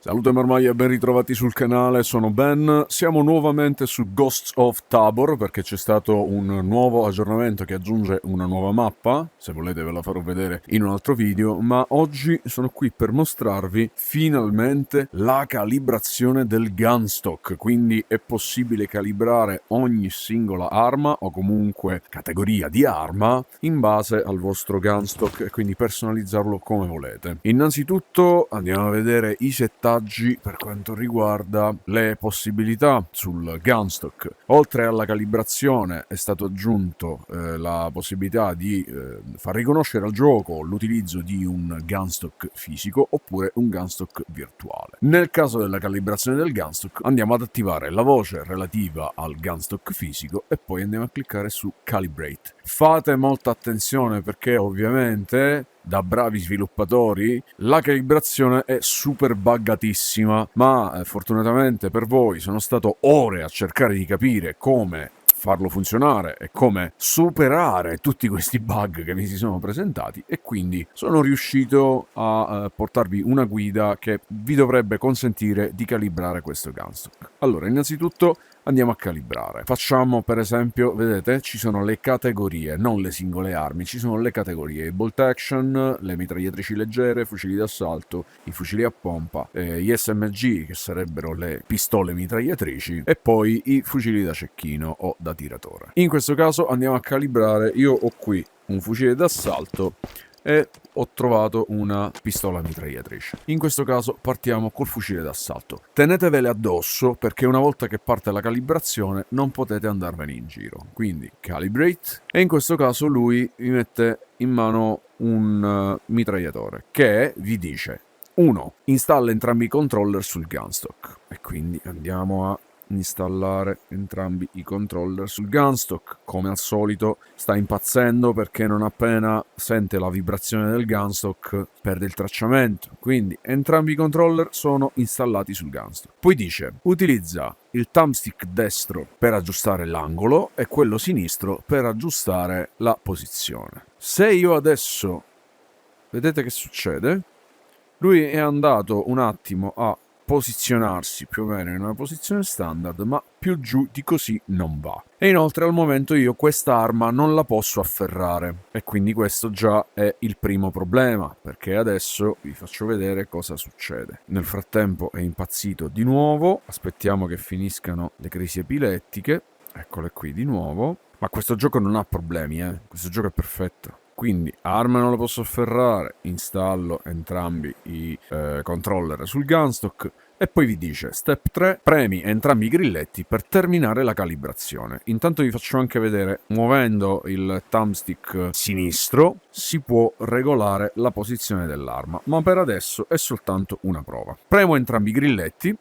Salute marmaglia e ben ritrovati sul canale, sono Ben. Siamo nuovamente su Ghosts of Tabor perché c'è stato un nuovo aggiornamento che aggiunge una nuova mappa. Se volete ve la farò vedere in un altro video, ma oggi sono qui per mostrarvi finalmente la calibrazione del gunstock. Quindi è possibile calibrare ogni singola arma o comunque categoria di arma in base al vostro gunstock e quindi personalizzarlo come volete. Innanzitutto andiamo a vedere i settaggi per quanto riguarda le possibilità sul gunstock. Oltre alla calibrazione è stato aggiunto la possibilità di far riconoscere al gioco l'utilizzo di un gunstock fisico oppure un gunstock virtuale. Nel caso della calibrazione del gunstock andiamo ad attivare la voce relativa al gunstock fisico e poi andiamo a cliccare su Calibrate. Fate molta attenzione perché ovviamente da bravi sviluppatori la calibrazione è super buggatissima, ma fortunatamente per voi sono stato ore a cercare di capire come farlo funzionare e come superare tutti questi bug che mi si sono presentati e quindi sono riuscito a portarvi una guida che vi dovrebbe consentire di calibrare questo gunstock. Allora, innanzitutto andiamo a calibrare. Facciamo per esempio, vedete, ci sono le categorie, non le singole armi, ci sono le categorie, i bolt action, le mitragliatrici leggere, fucili d'assalto, i fucili a pompa, gli SMG che sarebbero le pistole mitragliatrici e poi i fucili da cecchino o da tiratore. In questo caso andiamo a calibrare, io ho qui un fucile d'assalto e ho trovato una pistola mitragliatrice. In questo caso partiamo col fucile d'assalto. Tenetevele addosso perché una volta che parte la calibrazione non potete andarvene in giro. Quindi calibrate e in questo caso lui vi mette in mano un mitragliatore che vi dice 1. Installa entrambi i controller sul gunstock e quindi andiamo a installare entrambi i controller sul gunstock. Come al solito sta impazzendo perché non appena sente la vibrazione del gunstock perde il tracciamento, quindi entrambi i controller sono installati sul gunstock. Poi dice utilizza il thumbstick destro per aggiustare l'angolo e quello sinistro per aggiustare la posizione. Se io adesso vedete che succede, lui è andato un attimo a posizionarsi più o meno in una posizione standard, ma più giù di così non va. E inoltre al momento io questa arma non la posso afferrare e quindi questo già è il primo problema, perché adesso vi faccio vedere cosa succede. Nel frattempo è impazzito di nuovo, aspettiamo che finiscano le crisi epilettiche, eccole qui di nuovo, ma questo gioco non ha problemi, questo gioco è perfetto. Quindi arma non la posso afferrare, installo entrambi i controller sul gunstock e poi vi dice step 3, premi entrambi i grilletti per terminare la calibrazione. Intanto vi faccio anche vedere, muovendo il thumbstick sinistro si può regolare la posizione dell'arma, ma per adesso è soltanto una prova. Premo entrambi i grilletti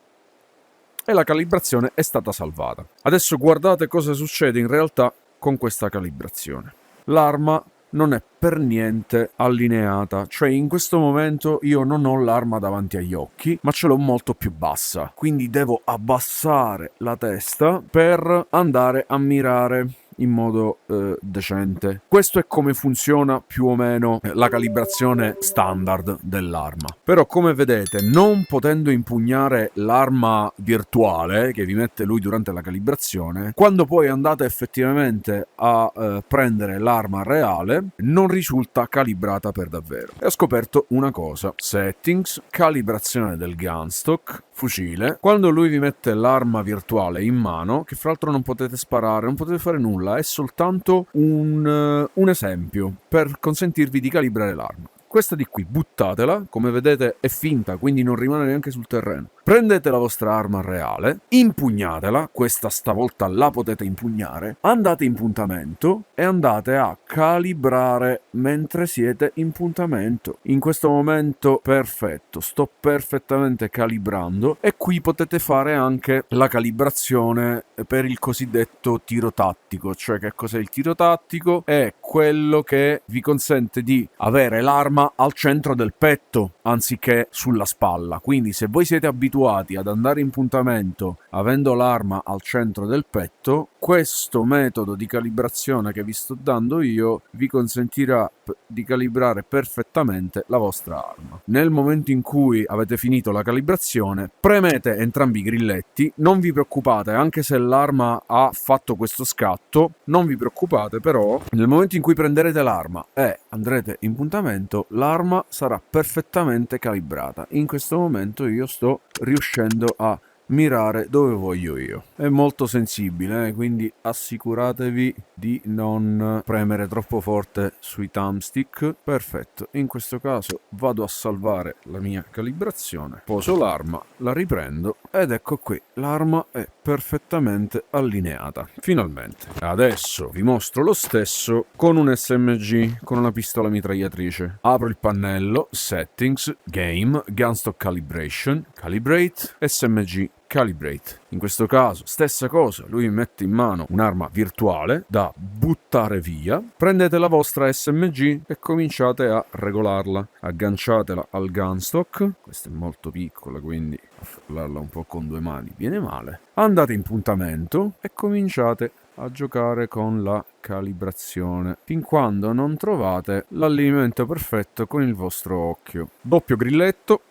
e la calibrazione è stata salvata. Adesso guardate cosa succede in realtà con questa calibrazione. L'arma non è per niente allineata, cioè in questo momento io non ho l'arma davanti agli occhi, ma ce l'ho molto più bassa, quindi devo abbassare la testa per andare a mirare in modo decente. Questo è come funziona più o meno la calibrazione standard dell'arma. Però come vedete, non potendo impugnare l'arma virtuale che vi mette lui durante la calibrazione, quando poi andate effettivamente a prendere l'arma reale non risulta calibrata per davvero. E ho scoperto una cosa: settings, calibrazione del gunstock, fucile. Quando lui vi mette l'arma virtuale in mano, che fra l'altro non potete sparare, non potete fare nulla, è soltanto un esempio per consentirvi di calibrare l'arma. Questa di qui buttatela, come vedete è finta, quindi non rimane neanche sul terreno. Prendete la vostra arma reale, impugnatela, questa stavolta la potete impugnare, andate in puntamento e andate a calibrare mentre siete in puntamento. In questo momento perfetto, sto perfettamente calibrando e qui potete fare anche la calibrazione per il cosiddetto tiro tattico. Cioè, che cos'è il tiro tattico? È quello che vi consente di avere l'arma al centro del petto anziché sulla spalla. Quindi se voi siete abituati ad andare in puntamento avendo l'arma al centro del petto, questo metodo di calibrazione che vi sto dando io vi consentirà di calibrare perfettamente la vostra arma. Nel momento in cui avete finito la calibrazione, premete entrambi i grilletti. Non vi preoccupate, anche se l'arma ha fatto questo scatto, non vi preoccupate, però nel momento in cui prenderete l'arma e andrete in puntamento, l'arma sarà perfettamente calibrata. In questo momento io sto riuscendo a mirare dove voglio io. È molto sensibile, quindi assicuratevi di non premere troppo forte sui thumbstick. Perfetto, in questo caso vado a salvare la mia calibrazione, poso l'arma, la riprendo ed ecco qui, l'arma è perfettamente allineata, finalmente. Adesso vi mostro lo stesso con un SMG, con una pistola mitragliatrice. Apro il pannello, Settings, Game, Gunstock Calibration, Calibrate, SMG Calibrate. In questo caso, stessa cosa, lui mi mette in mano un'arma virtuale da buttare via. Prendete la vostra SMG e cominciate a regolarla. Agganciatela al gunstock. Questa è molto piccola, quindi afferrarla un po' con due mani viene male. Andate in puntamento e cominciate a giocare con la calibrazione fin quando non trovate l'allineamento perfetto con il vostro occhio. Doppio grilletto.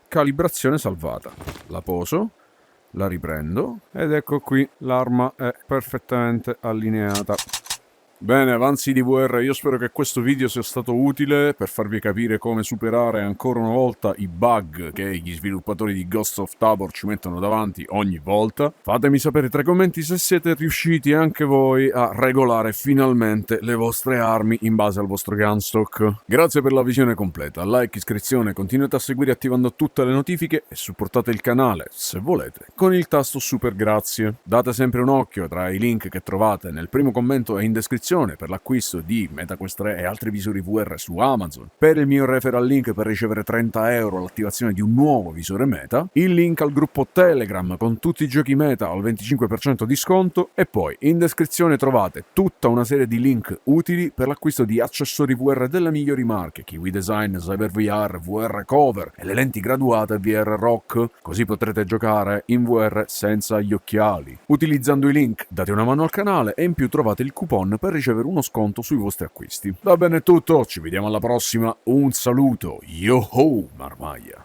Calibrazione salvata. La poso, la riprendo ed ecco qui, l'arma è perfettamente allineata. Bene, avanzi di VR, io spero che questo video sia stato utile per farvi capire come superare ancora una volta i bug che gli sviluppatori di Ghosts of Tabor ci mettono davanti ogni volta. Fatemi sapere tra i commenti se siete riusciti anche voi a regolare finalmente le vostre armi in base al vostro gunstock. Grazie per la visione completa, like, iscrizione, continuate a seguire attivando tutte le notifiche e supportate il canale, se volete, con il tasto super grazie. Date sempre un occhio tra i link che trovate nel primo commento e in descrizione per l'acquisto di MetaQuest 3 e altri visori VR su Amazon, per il mio referral link per ricevere 30 euro all'attivazione di un nuovo visore Meta, il link al gruppo Telegram con tutti i giochi Meta al 25% di sconto e poi in descrizione trovate tutta una serie di link utili per l'acquisto di accessori VR delle migliori marche, Kiwi Design, Cyber VR, VR Cover e le lenti graduate VR Rock, così potrete giocare in VR senza gli occhiali. Utilizzando i link date una mano al canale e in più trovate il coupon per ricevere uno sconto sui vostri acquisti. Va bene, è tutto, ci vediamo alla prossima, un saluto, yo ho, Marmaglia.